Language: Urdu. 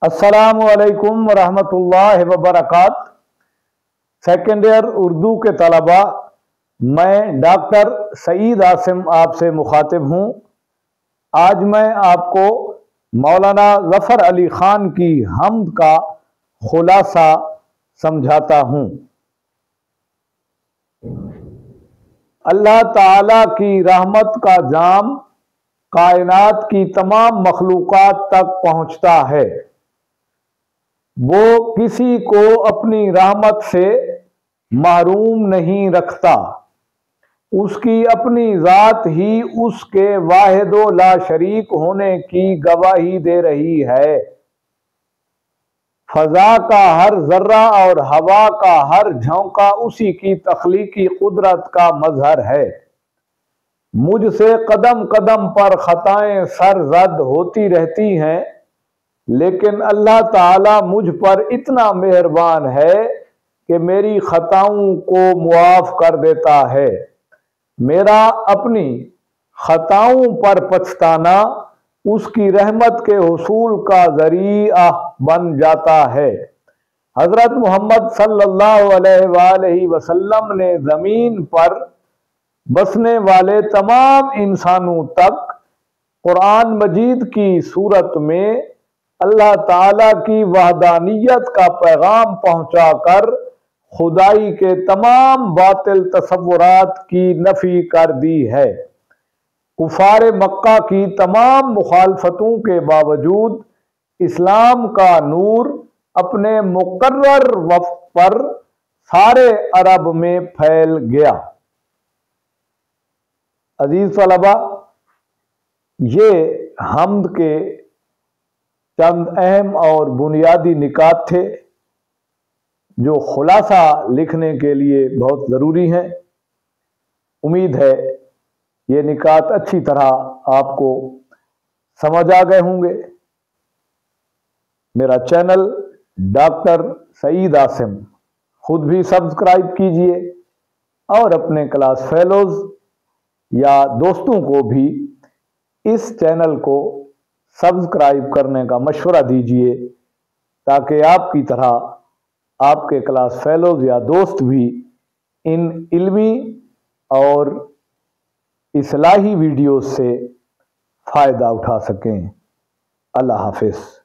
السلام علیکم ورحمۃ اللہ وبرکاتہ۔ سیکنڈ ایئر اردو کے طلباء، میں ڈاکٹر سعید عاصم آپ سے مخاطب ہوں۔ آج میں آپ کو مولانا ظفر علی خان کی حمد کا خلاصہ سمجھاتا ہوں۔ اللہ تعالیٰ کی رحمت کا جام کائنات کی تمام مخلوقات تک پہنچتا ہے۔ وہ کسی کو اپنی رحمت سے محروم نہیں رکھتا۔ اس کی اپنی ذات ہی اس کے واحد و لا شریک ہونے کی گواہی دے رہی ہے۔ فضا کا ہر ذرہ اور ہوا کا ہر جھونکا اسی کی تخلیقی قدرت کا مظہر ہے۔ مجھ سے قدم قدم پر خطائیں سرزد ہوتی رہتی ہیں، لیکن اللہ تعالیٰ مجھ پر اتنا مہربان ہے کہ میری خطاؤں کو معاف کر دیتا ہے۔ میرا اپنی خطاؤں پر پچھتانا اس کی رحمت کے حصول کا ذریعہ بن جاتا ہے۔ حضرت محمد صلی اللہ علیہ وآلہ وسلم نے زمین پر بسنے والے تمام انسانوں تک قرآن مجید کی صورت میں اللہ تعالیٰ کی وحدانیت کا پیغام پہنچا کر خدائی کے تمام باطل تصورات کی نفی کر دی ہے۔ کفار مکہ کی تمام مخالفتوں کے باوجود اسلام کا نور اپنے مقرر وقت پر سارے عرب میں پھیل گیا۔ عزیز طلباء، یہ حمد کے چند اہم اور بنیادی نکات تھے جو خلاصہ لکھنے کے لیے بہت ضروری ہیں۔ امید ہے یہ نکات اچھی طرح آپ کو سمجھ آ گئے ہوں گے۔ میرا چینل ڈاکٹر سعید عاصم خود بھی سبسکرائب کیجئے اور اپنے کلاس فیلوز یا دوستوں کو بھی اس چینل کو سبسکرائب کرنے کا مشورہ دیجئے، تاکہ آپ کی طرح آپ کے کلاس فیلوز یا دوست بھی ان علمی اور اصلاحی ویڈیوز سے فائدہ اٹھا سکیں۔ اللہ حافظ۔